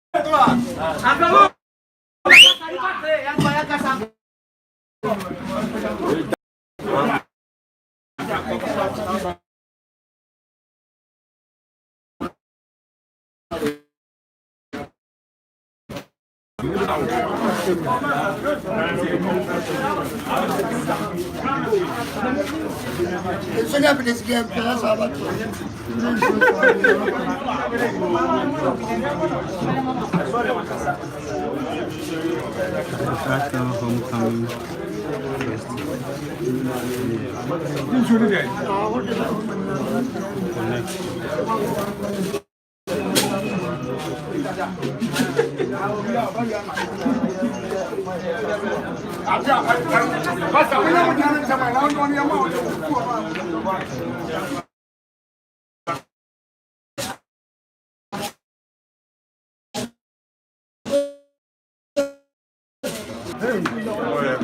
Agak yang bayar kasar. Saya pilih sekian sahabat. After homecoming. Oh, yeah,